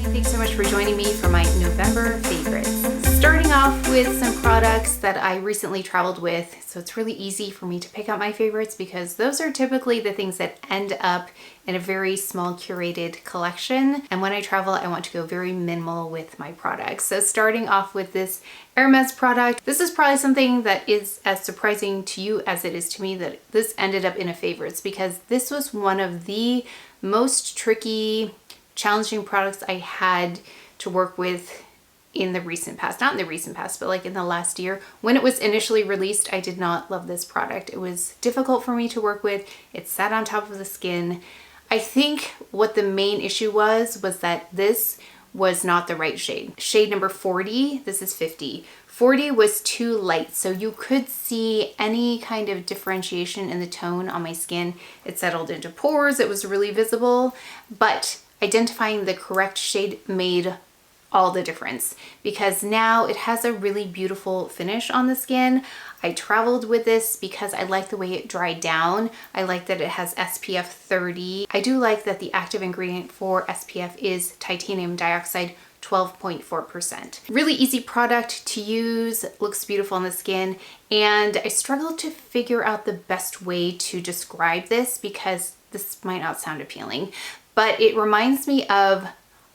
Thanks so much for joining me for my November favorites. Starting off with some products that I recently traveled with, so it's really easy for me to pick out my favorites because those are typically the things that end up in a very small curated collection. And when I travel, I want to go very minimal with my products. So starting off with this Hermes product, this is probably something that is as surprising to you as it is to me that this ended up in a favorites, because this was one of the most tricky, challenging products I had to work with in the recent past. Not in the recent past, but like in the last year. When it was initially released, I did not love this product. It was difficult for me to work with. It sat on top of the skin. I think what the main issue was that this was not the right shade. Shade number 40, this is 50. 40 was too light, so you could see any kind of differentiation in the tone on my skin. It settled into pores, it was really visible, but identifying the correct shade made all the difference, because now it has a really beautiful finish on the skin. I traveled with this because I like the way it dried down. I like that it has SPF 30. I do like that the active ingredient for SPF is titanium dioxide, 12.4%. Really easy product to use, looks beautiful on the skin, and I struggled to figure out the best way to describe this because this might not sound appealing, but it reminds me of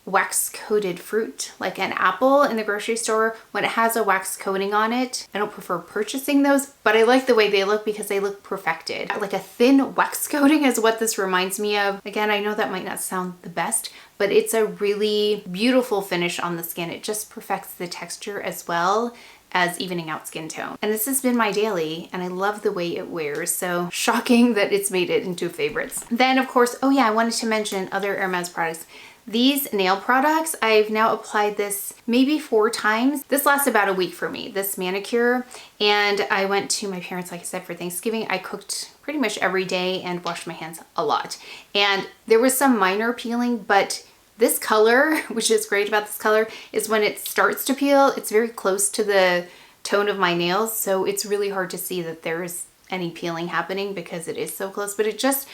wax coated fruit, like an apple in the grocery store when it has a wax coating on it. I don't prefer purchasing those, but I like the way they look because they look perfected. Like a thin wax coating is what this reminds me of. Again, I know that might not sound the best, but it's a really beautiful finish on the skin. It just perfects the texture as well as evening out skin tone. And this has been my daily, and I love the way it wears, so shocking that it's made it into favorites. Then of course, oh yeah, I wanted to mention other Hermes products. These nail products, I've now applied this maybe 4 times. This lasts about a week for me, this manicure. And I went to my parents, like I said, for Thanksgiving. I cooked pretty much every day and washed my hands a lot. And there was some minor peeling, but this color, which is great about this color, is when it starts to peel, it's very close to the tone of my nails. So it's really hard to see that there's any peeling happening because it is so close, but it just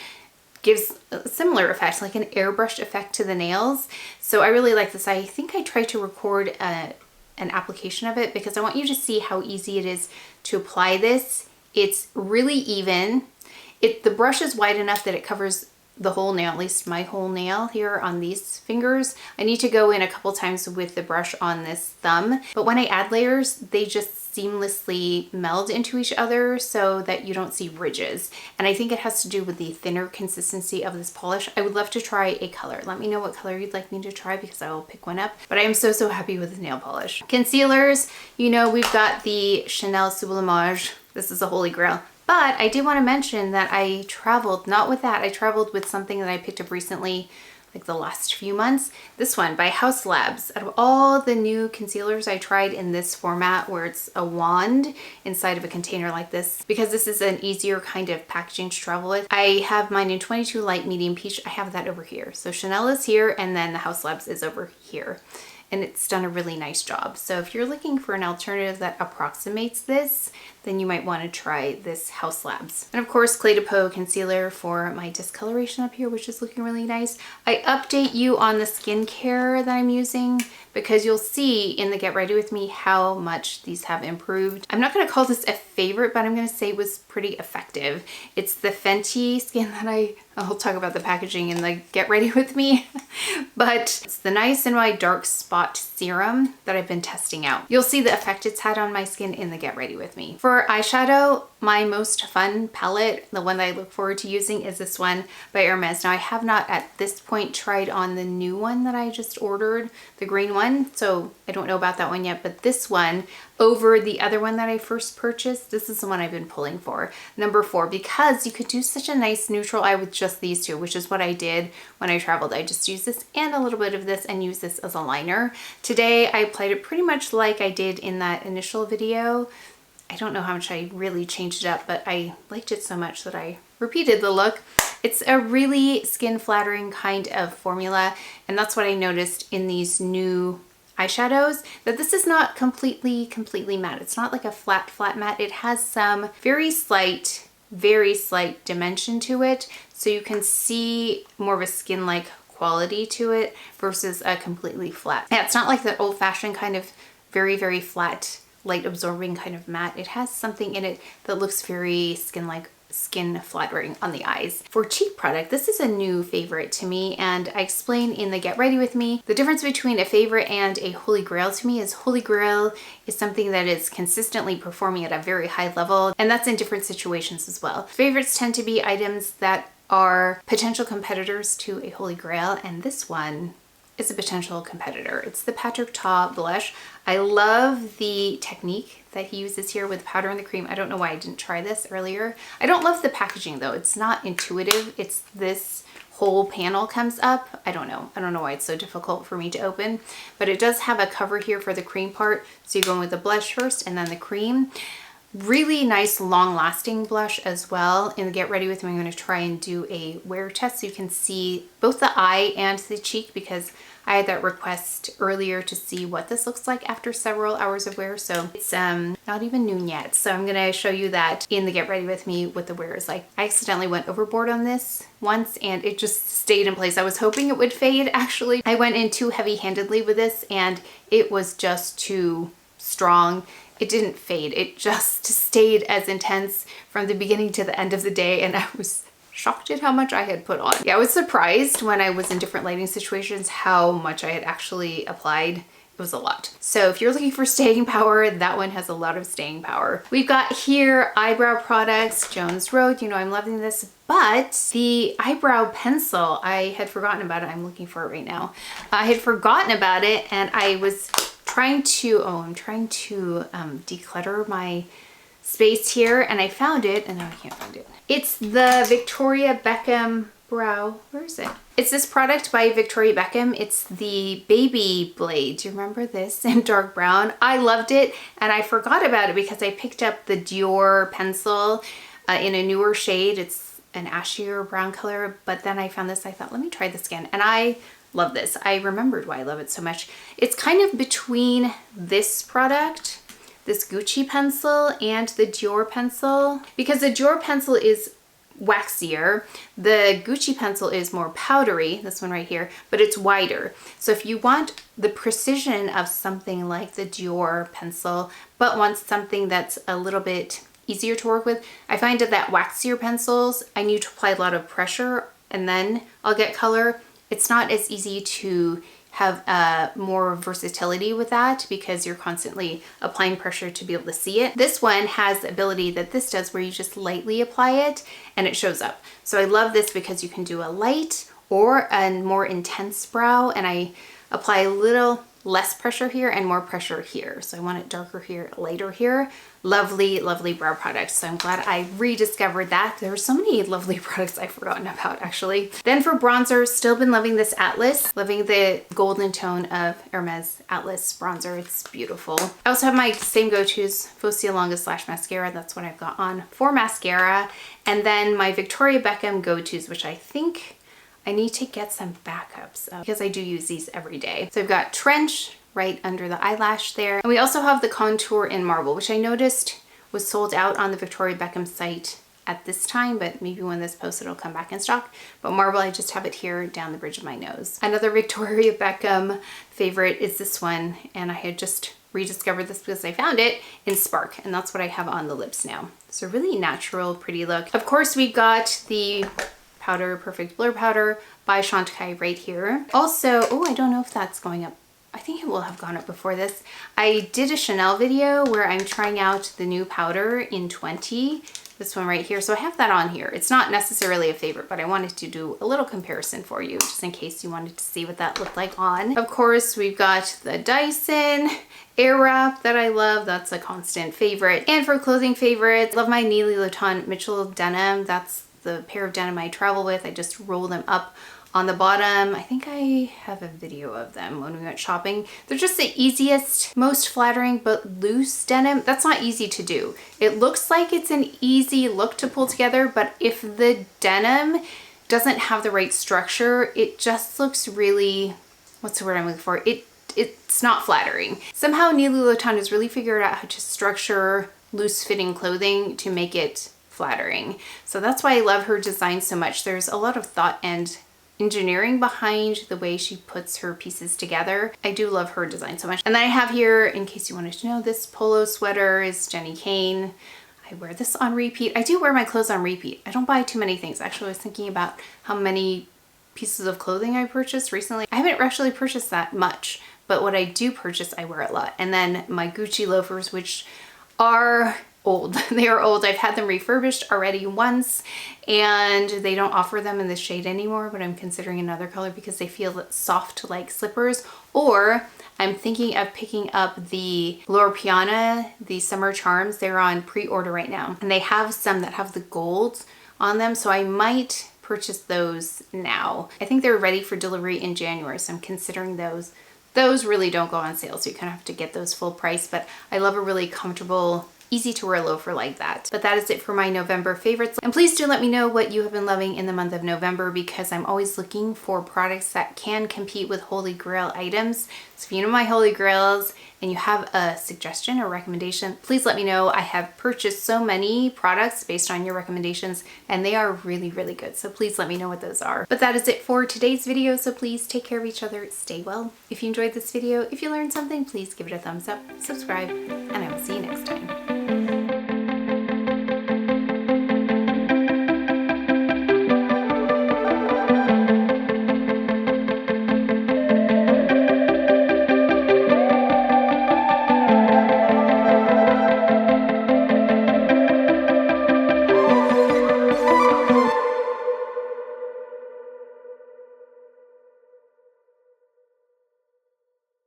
gives a similar effect, like an airbrush effect to the nails. So I really like this. I think I tried to record an application of it because I want you to see how easy it is to apply this. It's really even. The brush is wide enough that it covers the whole nail, at least my whole nail here on these fingers. I need to go in a couple times with the brush on this thumb, but when I add layers, they just seamlessly meld into each other so that you don't see ridges. And I think it has to do with the thinner consistency of this polish. I would love to try a color. Let me know what color you'd like me to try because I will pick one up. But I am so happy with this nail polish. Concealers, you know, we've got the Chanel Sublimage. This is a holy grail. But I did want to mention that I traveled, not with that, I traveled with something that I picked up recently, like the last few months. This one by HAUS Labs. Out of all the new concealers I tried in this format where it's a wand inside of a container like this, because this is an easier kind of packaging to travel with. I have mine in 22 light medium peach. I have that over here. So Chanel is here and then the HAUS Labs is over here. And it's done a really nice job. So if you're looking for an alternative that approximates this, then you might want to try this HAUS Labs. And of course, Clé de Peau concealer for my discoloration up here, which is looking really nice. I update you on the skincare that I'm using because you'll see in the Get Ready With Me how much these have improved. I'm not going to call this a favorite, but I'm going to say it was pretty effective. It's the Fenty skin that I'll talk about the packaging in the Get Ready With Me, but it's the Niacinamide Dark Spot Serum that I've been testing out. You'll see the effect it's had on my skin in the Get Ready With Me. For eyeshadow, my most fun palette, the one that I look forward to using, is this one by Hermes. Now I have not at this point tried on the new one that I just ordered, the green one, so I don't know about that one yet, but this one over the other one that I first purchased, this is the one I've been pulling for, number 4, because you could do such a nice neutral eye with just these two, which is what I did when I traveled. I just used this and a little bit of this and use this as a liner. Today I applied it pretty much like I did in that initial video. I don't know how much I really changed it up, but I liked it so much that I repeated the look. It's a really skin flattering kind of formula, and that's what I noticed in these new eyeshadows, that this is not completely matte. It's not like a flat matte. It has some very slight dimension to it, so you can see more of a skin-like quality to it versus a completely flat. Yeah, it's not like that old-fashioned kind of very, very flat, light absorbing kind of matte. It has something in it that looks very skin flattering on the eyes. For cheek product, this is a new favorite to me, and I explain in the Get Ready With Me the difference between a favorite and a holy grail to me is holy grail is something that is consistently performing at a very high level, and that's in different situations as well. Favorites tend to be items that are potential competitors to a holy grail, and this one is a potential competitor. It's the Patrick Ta blush. I love the technique that he uses here with powder and the cream. I don't know why I didn't try this earlier. I don't love the packaging though. It's not intuitive. It's this whole panel comes up. I don't know why it's so difficult for me to open, but it does have a cover here for the cream part. So you go in with the blush first and then the cream. Really nice long lasting blush as well. In the Get Ready With Me, I'm going to try and do a wear test so you can see both the eye and the cheek, because I had that request earlier to see what this looks like after several hours of wear. So it's not even noon yet. So I'm going to show you that in the Get Ready With Me what the wear is like. I accidentally went overboard on this once and it just stayed in place. I was hoping it would fade actually. I went in too heavy-handedly with this and it was just too strong. It didn't fade. It just stayed as intense from the beginning to the end of the day, and I was shocked at how much I had put on. Yeah, I was surprised when I was in different lighting situations how much I had actually applied. It was a lot. So if you're looking for staying power, that one has a lot of staying power. We've got here eyebrow products, Jones Road. You know I'm loving this, but the eyebrow pencil, I had forgotten about it. I'm looking for it right now. I had forgotten about it and I was I'm trying to declutter my space here, and I found it, and now I can't find it. It's the Victoria Beckham brow. Where is it? It's this product by Victoria Beckham. It's the baby blade. Do you remember this in dark brown? I loved it, and I forgot about it because I picked up the Dior pencil in a newer shade. It's an ashier brown color, but then I found this. I thought, let me try this again, and I love this. I remembered why I love it so much. It's kind of between this product, this Gucci pencil, and the Dior pencil, because the Dior pencil is waxier. The Gucci pencil is more powdery, this one right here, but it's wider. So if you want the precision of something like the Dior pencil, but want something that's a little bit easier to work with, I find that waxier pencils, I need to apply a lot of pressure and then I'll get color. It's not as easy to have more versatility with that because you're constantly applying pressure to be able to see it. This one has the ability that this does where you just lightly apply it and it shows up. So I love this because you can do a light or a more intense brow, and I apply a little less pressure here and more pressure here. So I want it darker here, lighter here. Lovely, lovely brow products. So I'm glad I rediscovered that. There are so many lovely products I've forgotten about actually. Then for bronzer, still been loving this Atlas. Loving the golden tone of Hermes Atlas bronzer. It's beautiful. I also have my same go-tos, Faux Lash Lash Mascara. That's what I've got on for mascara. And then my Victoria Beckham go-tos, which I think I need to get some backups of because I do use these every day. So I've got Trench right under the eyelash there. And we also have the Contour in Marble, which I noticed was sold out on the Victoria Beckham site at this time, but maybe when this posts it'll come back in stock. But Marble, I just have it here down the bridge of my nose. Another Victoria Beckham favorite is this one, and I had just rediscovered this because I found it in Spark, and that's what I have on the lips now. So really natural, pretty look. Of course, we've got the powder, Perfect Blur Powder by Chantecaille right here. Also, oh, I don't know if that's going up. I think it will have gone up before this. I did a Chanel video where I'm trying out the new powder in 20, this one right here. So I have that on here. It's not necessarily a favorite, but I wanted to do a little comparison for you just in case you wanted to see what that looked like on. Of course, we've got the Dyson Air Wrap that I love. That's a constant favorite. And for clothing favorites, love my NILI LOTAN Mitchell denim. That's the pair of denim I travel with. I just roll them up on the bottom. I think I have a video of them when we went shopping. They're just the easiest, most flattering, but loose denim. That's not easy to do. It looks like it's an easy look to pull together, but if the denim doesn't have the right structure, it just looks really, what's the word I'm looking for? It's not flattering. Somehow NILI LOTAN has really figured out how to structure loose fitting clothing to make it flattering. So that's why I love her design so much. There's a lot of thought and engineering behind the way she puts her pieces together. I do love her design so much. And then I have here, in case you wanted to know, this polo sweater is Jenny Kane. I wear this on repeat. I do wear my clothes on repeat. I don't buy too many things. Actually, I was thinking about how many pieces of clothing I purchased recently. I haven't actually purchased that much, but what I do purchase, I wear a lot. And then my Gucci loafers, which are old. They are old. I've had them refurbished already once, and they don't offer them in this shade anymore, but I'm considering another color because they feel soft like slippers. Or I'm thinking of picking up the LORO PIANA, the Summer Charms. They're on pre-order right now, and they have some that have the gold on them, so I might purchase those now. I think they're ready for delivery in January, so I'm considering those. Those really don't go on sale, so you kind of have to get those full price, but I love a really comfortable, easy to wear loafer like that. But that is it for my November favorites. And please do let me know what you have been loving in the month of November, because I'm always looking for products that can compete with Holy Grail items. So if you know my Holy Grails and you have a suggestion or recommendation, please let me know. I have purchased so many products based on your recommendations, and they are really, really good. So please let me know what those are. But that is it for today's video. So please take care of each other, stay well. If you enjoyed this video, if you learned something, please give it a thumbs up, subscribe, and I will see you next time.